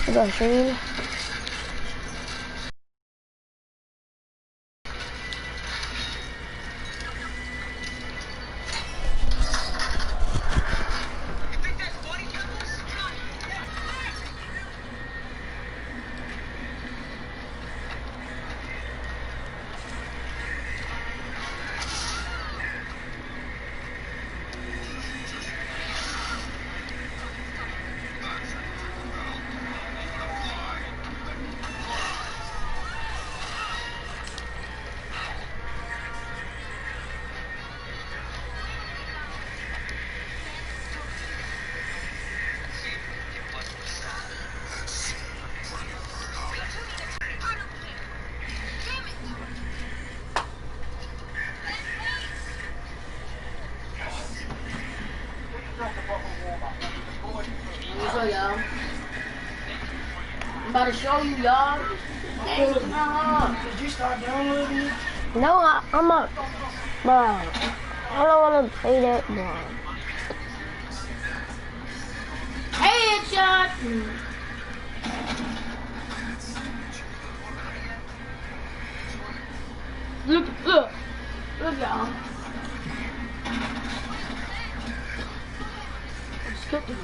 I got a stream. Y'all. I'm about to show you, y'all. Did you start downloading it? No, I'm up. Bro, I don't want to play that, bro. Headshot! Look, y'all. Skip it.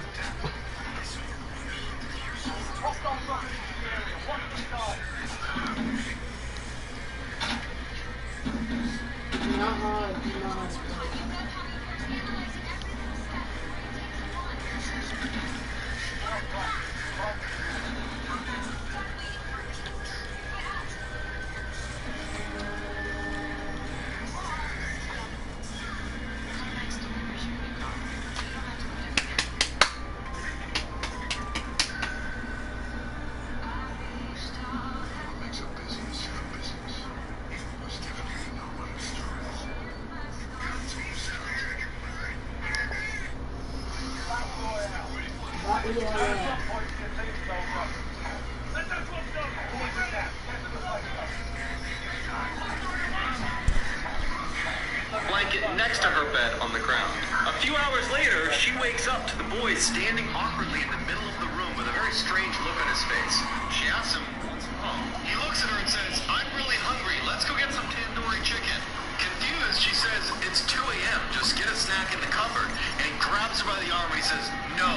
Blanket next to her bed on the ground. A few hours later, she wakes up to the boy standing awkwardly in the middle of the room with a very strange look on his face. She asks him, "What's wrong?" He looks at her and says, "I'm really hungry. Let's go get some tandoori chicken." Confused, she says, "It's 2 a.m. Just get a snack in the cupboard." And he grabs her by the arm and he says, "No,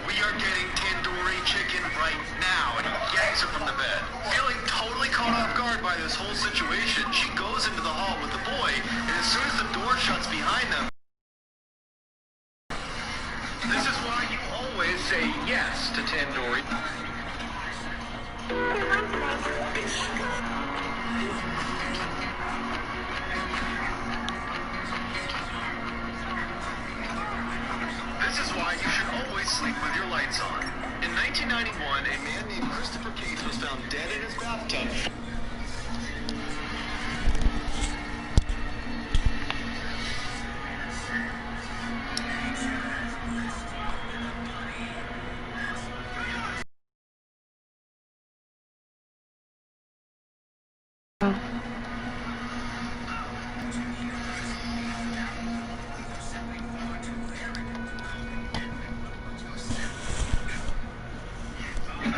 we are getting tandoori chicken right now." And he yanks her from the bed. Feeling totally caught off guard by this whole situation, she goes into the hall with the boy, and as soon as the door shuts behind them, this is why you always say yes to tandoori. This is why you should always sleep with your lights on. In 1991, a man named Christopher Case was found dead in his bathtub.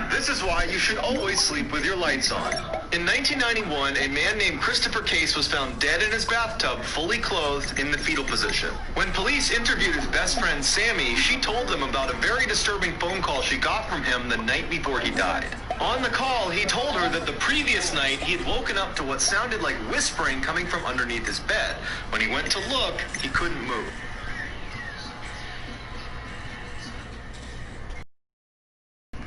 This is why you should always sleep with your lights on. In 1991, a man named Christopher Case was found dead in his bathtub, fully clothed in the fetal position. When police interviewed his best friend, Sammy, she told them about a very disturbing phone call she got from him the night before he died. On the call, he told her that the previous night he had woken up to what sounded like whispering coming from underneath his bed. When he went to look, he couldn't move.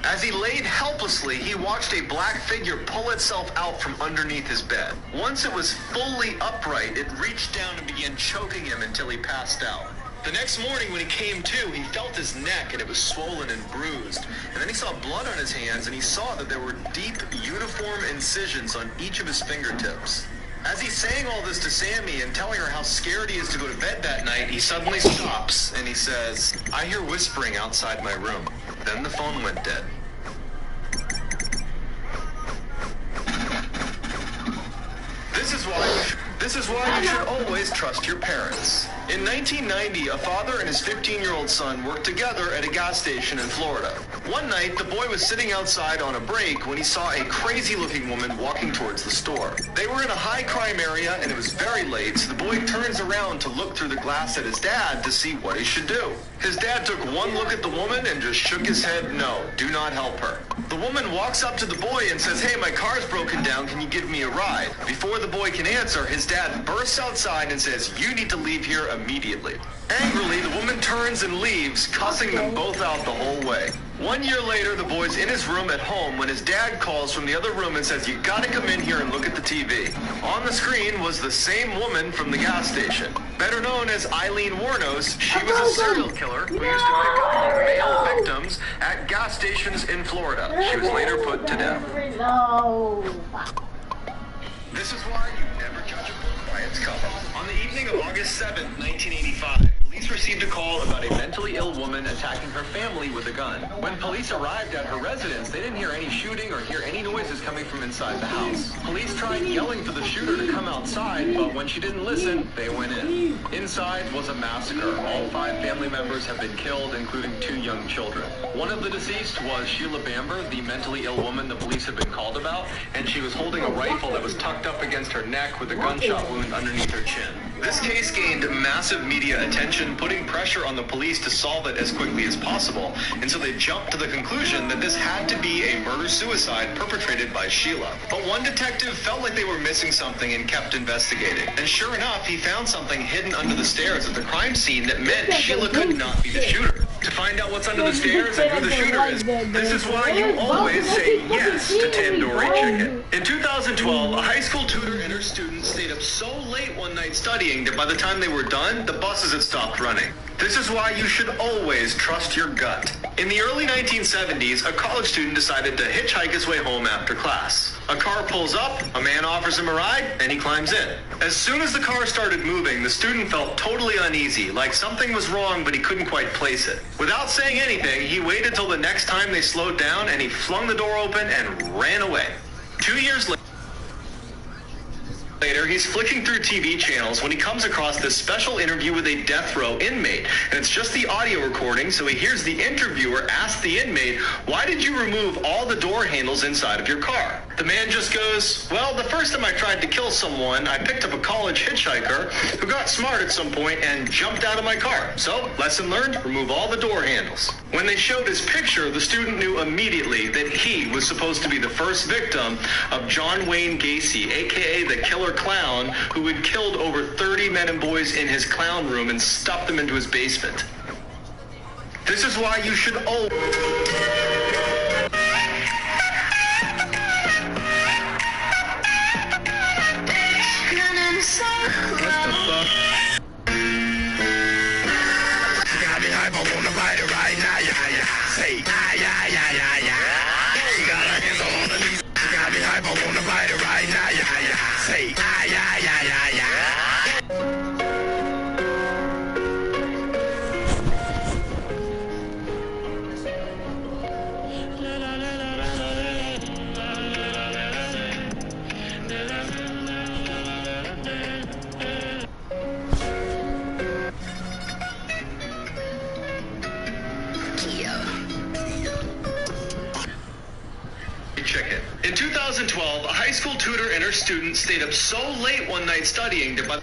As he laid helplessly, he watched a black figure pull itself out from underneath his bed. Once it was fully upright, it reached down and began choking him until he passed out. The next morning when he came to, he felt his neck and it was swollen and bruised. And then he saw blood on his hands and he saw that there were deep, uniform incisions on each of his fingertips. As he's saying all this to Sammy and telling her how scared he is to go to bed that night, he suddenly stops and he says, "I hear whispering outside my room." Then the phone went dead. This is why you should always trust your parents. In 1990, a father and his 15-year-old son worked together at a gas station in Florida. One night, the boy was sitting outside on a break when he saw a crazy-looking woman walking towards the store. They were in a high-crime area, and it was very late, so the boy turns around to look through the glass at his dad to see what he should do. His dad took one look at the woman and just shook his head, no, do not help her. The woman walks up to the boy and says, hey, my car's broken down, can you give me a ride? Before the boy can answer, his dad bursts outside and says, you need to leave here immediately. Angrily, the woman turns and leaves, cussing them both out the whole way. 1 year later, the boy's in his room at home when his dad calls from the other room and says, you gotta come in here and look at the TV. On the screen was the same woman from the gas station. Better known as Eileen Warnos, she was a serial killer who used to pick up male victims at gas stations in Florida. She was later put to death. This is why you never judge a book by its cover. On the evening of August 7th, 1985, police received a call about a mentally ill woman attacking her family with a gun. When police arrived at her residence, they didn't hear any shooting or hear any noises coming from inside the house. Police tried yelling for the shooter to come outside, but when she didn't listen, they went in. Inside was a massacre. All 5 family members have been killed, including 2 young children. One of the deceased was Sheila Bamber, the mentally ill woman the police had been called about, and she was holding a rifle that was tucked up against her neck with a gunshot wound underneath her chin. This case gained massive media attention, putting pressure on the police to solve it as quickly as possible, and so they jumped to the conclusion that this had to be a murder-suicide perpetrated by Sheila. But one detective felt like they were missing something and kept investigating. And sure enough, he found something hidden under the stairs at the crime scene that meant Sheila could not be the shooter. To find out what's under the stairs and who the shooter is, this is why you always say yes to tandoori chicken. In 2012, a high school tutor and her students stayed up so late one night studying that by the time they were done, the buses had stopped running. This is why you should always trust your gut. In the early 1970s, a college student decided to hitchhike his way home after class. A car pulls up, a man offers him a ride, and he climbs in. As soon as the car started moving, the student felt totally uneasy, like something was wrong, but he couldn't quite place it. Without saying anything, he waited till the next time they slowed down, and he flung the door open and ran away. 2 years later, he's flicking through TV channels when he comes across this special interview with a death row inmate. And it's just the audio recording, so he hears the interviewer ask the inmate, why did you remove all the door handles inside of your car? The man just goes, well, the first time I tried to kill someone, I picked up a college hitchhiker who got smart at some point and jumped out of my car. So, lesson learned, remove all the door handles. When they showed his picture, the student knew immediately that he was supposed to be the first victim of John Wayne Gacy, aka the killer clown, who had killed over 30 men and boys in his clown room and stuffed them into his basement. This is why you should always... What the fuck? She got me hype, I wanna fight it right now, Say, She got her hands on her knees. She got me hype, I wanna fight it right now, Say, chicken. In 2012, a high school tutor and her student stayed up so late one night studying that by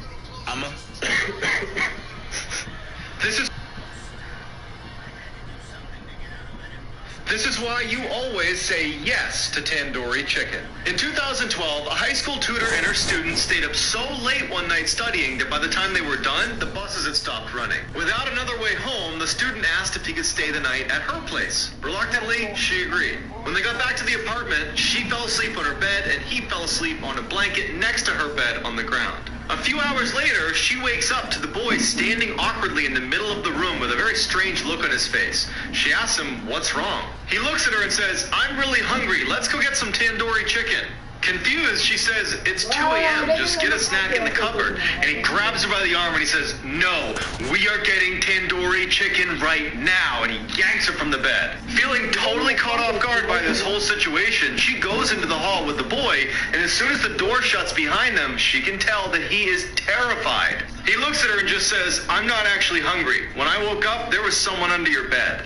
This is why you always say yes to tandoori chicken. In 2012, a high school tutor and her student stayed up so late one night studying that by the time they were done, the buses had stopped running. Without another way home, the student asked if he could stay the night at her place. Reluctantly, she agreed. When they got back to the apartment, she fell asleep on her bed and he fell asleep on a blanket next to her bed on the ground. A few hours later, she wakes up to the boy standing awkwardly in the middle of the room with a very strange look on his face. She asks him, what's wrong? He looks at her and says, I'm really hungry. Let's go get some tandoori chicken. Confused, she says, "It's 2 a.m., just get a snack in the cupboard." And he grabs her by the arm and he says, "No, we are getting tandoori chicken right now." And he yanks her from the bed. Feeling totally caught off guard by this whole situation, she goes into the hall with the boy, and as soon as the door shuts behind them, she can tell that he is terrified. He looks at her and just says, "I'm not actually hungry. When I woke up, there was someone under your bed.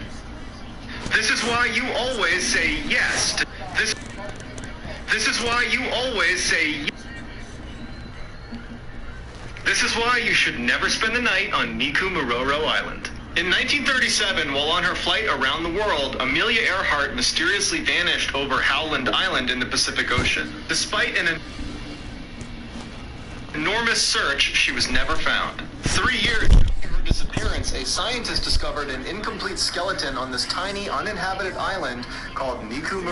This is why you always say yes to this. This is why you always say. This is why you should never spend the night on Niku Island." In 1937, while on her flight around the world, Amelia Earhart mysteriously vanished over Howland Island in the Pacific Ocean. Despite an enormous search, she was never found. 3 years after her disappearance, a scientist discovered an incomplete skeleton on this tiny, uninhabited island called Niku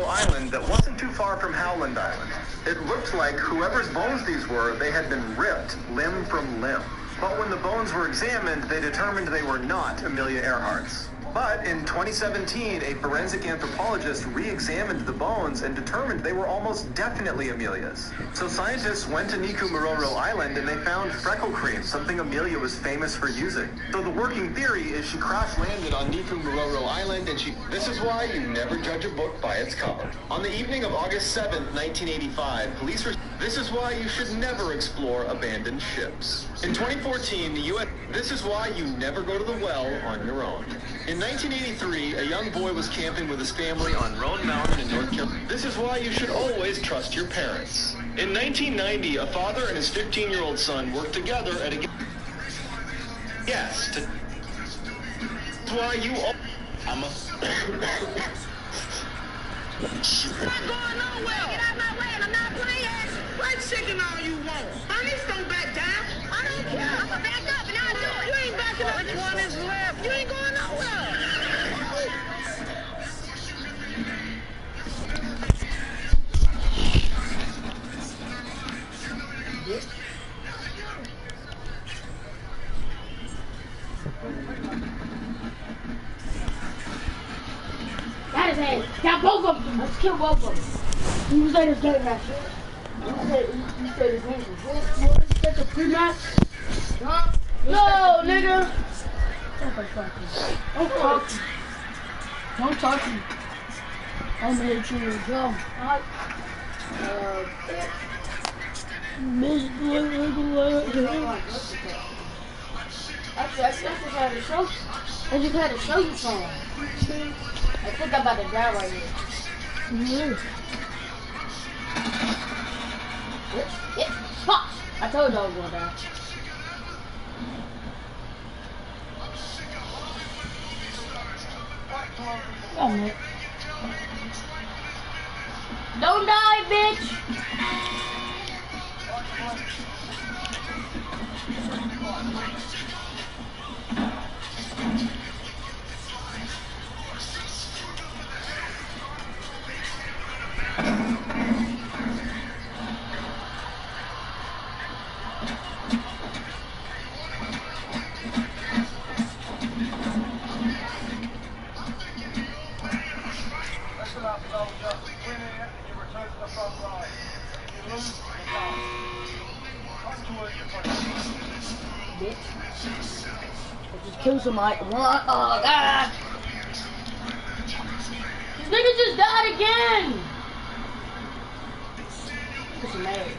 Island that wasn't too far from Howland Island. It looked like whoever's bones these were, they had been ripped limb from limb. But when the bones were examined, they determined they were not Amelia Earhart's. But in 2017, a forensic anthropologist re-examined the bones and determined they were almost definitely Amelia's. So scientists went to Niku Island and they found freckle cream, something Amelia was famous for using. So the working theory is she crash-landed on Niku Island and This is why you never judge a book by its cover. On the evening of August 7th, 1985, police were... This is why you should never explore abandoned ships. In 2014, the U.S. This is why you never go to the well on your own. In 1983, a young boy was camping with his family on Roan Mountain in North Carolina. This is why you should always trust your parents. In 1990, a father and his 15-year-old son worked together at a... Yes, to... That's why you... I'm a... I'm not going nowhere. Get out my way and I'm not playing. Fried chicken all you want. Honey's don't back down. I don't care. I'm gonna back up and I'll do it. You ain't backing up. Which one is left? You ain't going nowhere. That is it. Got both of them. Let's kill both of them. You said it's game match. You said it's game match. What is that, the pre-match? Huh? No, nigga. Don't talk to me. Don't talk to me. I'm gonna hit you with a drum. Actually, I just had to show. I just had to show you something. I think I'm about to die right here. Yeah. Fuck! I told you I was gonna die. Oh, man. Don't die, bitch! Just kill somebody. Oh god! This nigga just died again! What's the matter?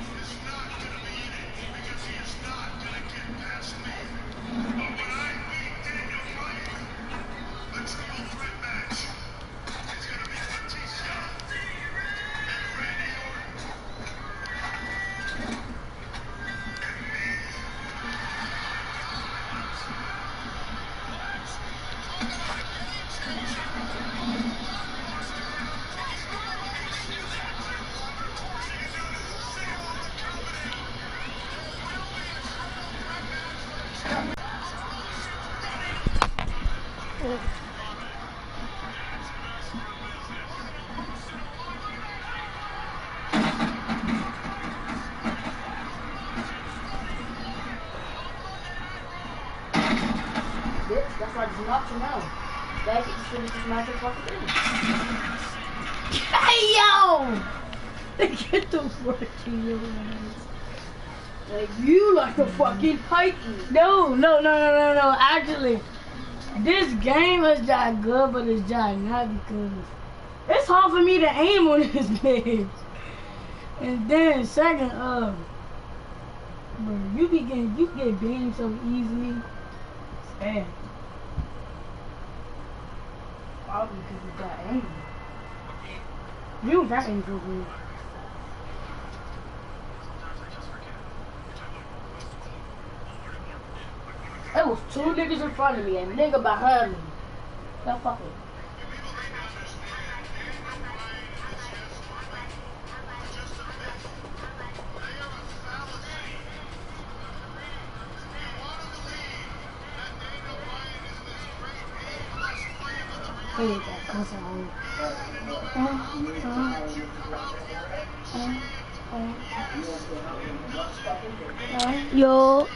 That's why I just knocked him out. Back, you should have just knocked him fucking in. Hey, yo! Get the fucking ass. Like you like a fucking pikey. No. Actually, this game is just good, but it's just not because it's hard for me to aim on this bitch. And then second, bro, you get banned so easily. Sad. Probably because you got aim. You don't got aim for real. There was two niggas in front of me and a nigga behind me. That fucking. Yo.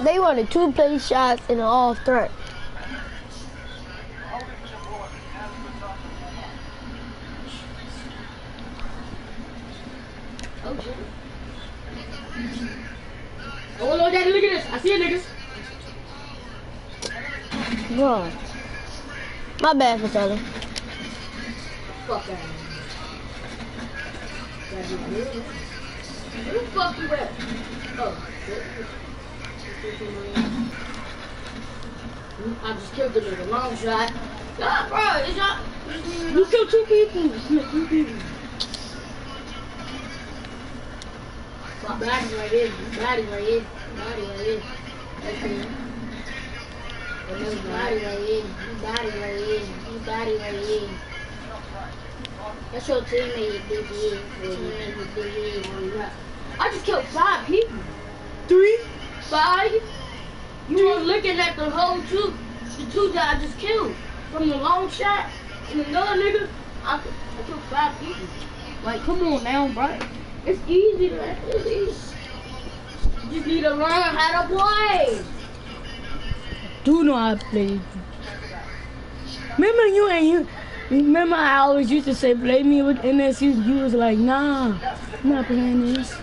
They wanted 2 play shots and an off threat. Oh shit. Oh Lord Daddy, look at this. I see it, niggas. Bro. My bad for telling. Fuck that. Who the fuck you at? Oh, shit. I just killed the nigga. Long shot. God, bro, it's not. You killed 2 people. You killed 2 people. My body's right here. My body's right here. My body right here. That's it. My body right here. My body right here. My body right here. That's your teammate, big head. I just killed 5 people. 3, 5. You were looking at the whole 2, the 2 that I just killed. From the long shot and another nigga, I killed 5 people. Like, come on now, bro. It's easy, man. It's easy. You just need to learn how to play. Do know how to play. Remember remember I always used to say, play me with NSU. You was like, nah, I'm not playing this.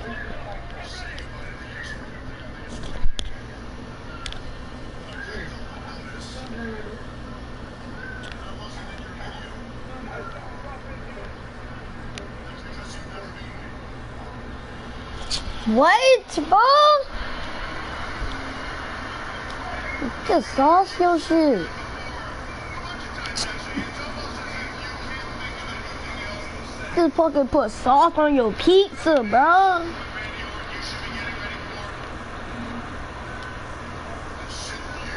Wait, bro! Just sauce your shit. Just fucking put sauce on your pizza, bro.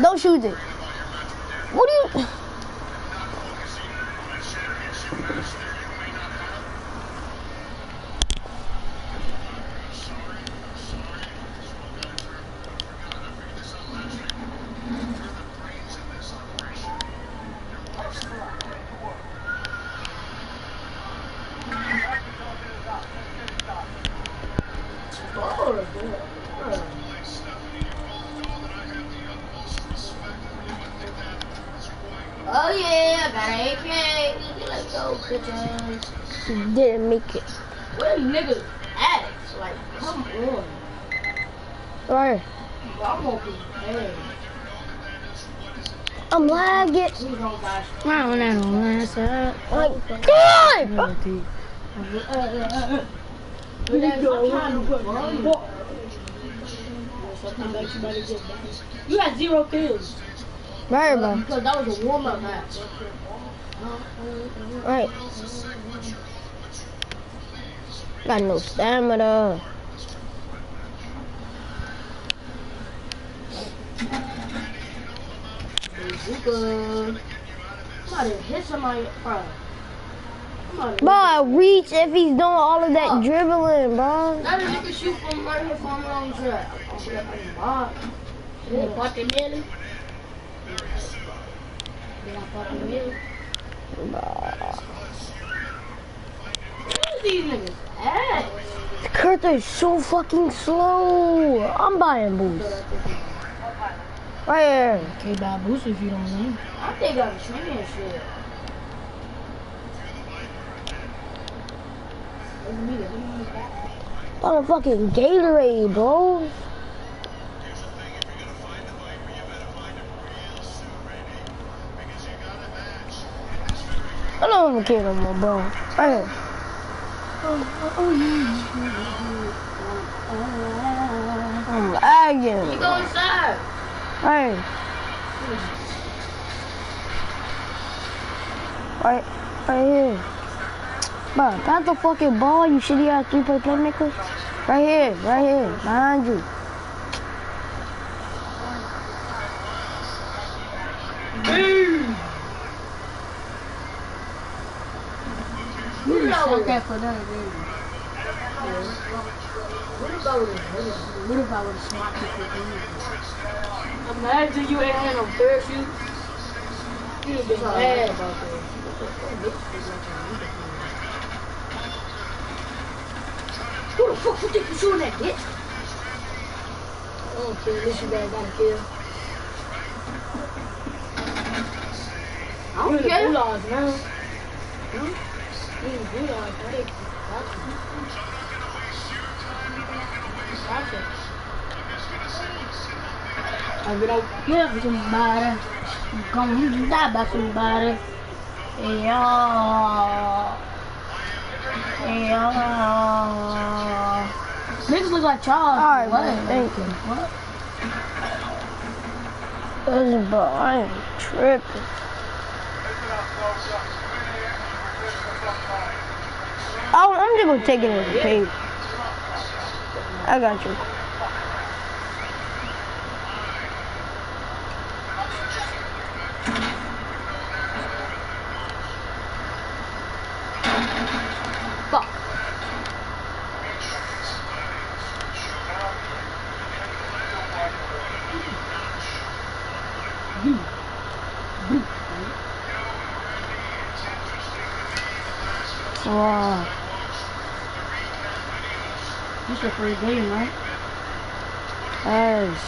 Don't shoot it. What do you... Oh yeah, I got an AK. Let's go, bitches. Didn't make it. Where the niggas at? Like, come on. Right. I'm walking bad. I'm lagging. Please don't die. I don't know. Like, God! You got 0 kills. Right, bro. Because that was a warm-up match. Right. Got no stamina. I'm about to hit somebody. Bro. Bro, reach if he's doing all of that dribbling, bro. Now the nigga shoot from right here from my own trap. I'm gonna put in the box. Then I pop the milli. Then I pop the milli. Who's these niggas ass? Kurt is so fucking slow. I'm buying boost. Right here. Can't buy a boost if you don't win. I think I'm training shit. On a fucking Gatorade, bro. I don't even care no more, bro. Right here. I'm lagging. You go inside. Right. Right here. Bro, that's the fucking ball, you shitty ass 3-point playmakers. Right here, behind you. You Shut that for another day. What about it? What if I would have smacked it for 3? Imagine you ain't had no parachute. You'd have been mad about that. Who the fuck you think you shooting that bitch? I don't care, at least you guys got a kill. I don't care. Gulags now. Gulags, I think. I don't care for somebody. I'm going to die by somebody. Yeah. Niggas look like Charles. Alright, What? man, thank you. What? Listen, bro, I am tripping. I'm just gonna take it as a pain. I got you. Fuck. Wow. This is your first game, right? Yes.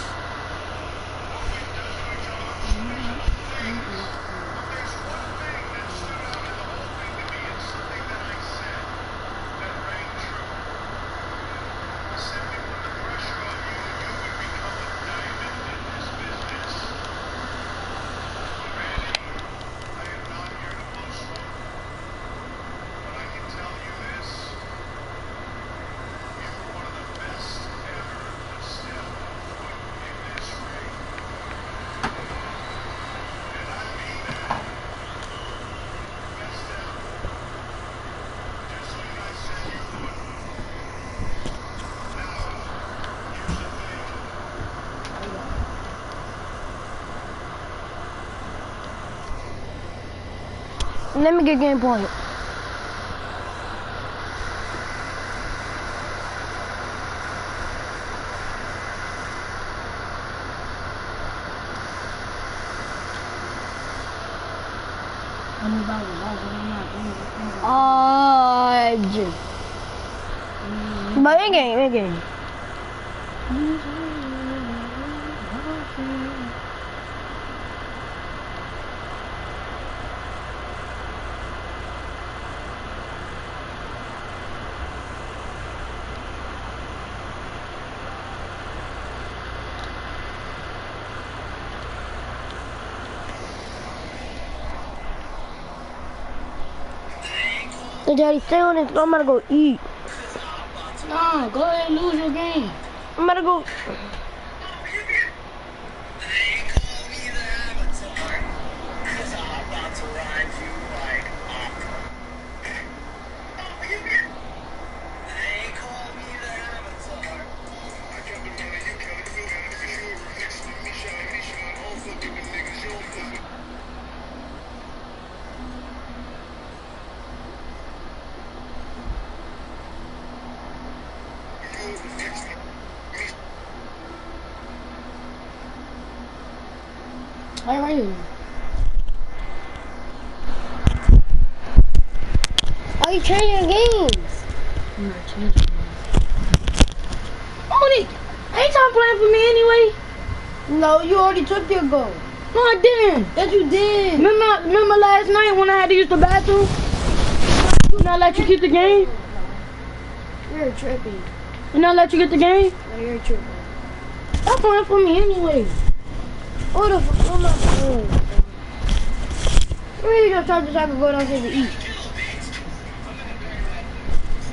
Let me get game point. But in-game. Hey, Daddy, stay on it. I'm gonna go eat. No, go ahead and lose your game. I'm gonna go. Right here. Are you changing games? I'm not changing. Only, ain't y'all playing for me anyway? No, you already took your goal. No, I didn't. Yes, you did. Remember last night when I had to use the bathroom? Did I let you keep the game? You're tripping. Did I let you get the game? No, you're tripping. Stop playing for me anyway. What the fuck? I'm not playing. Where you gonna start this? I can go downstairs to eat.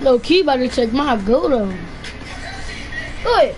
Low key about to check my go though. Good.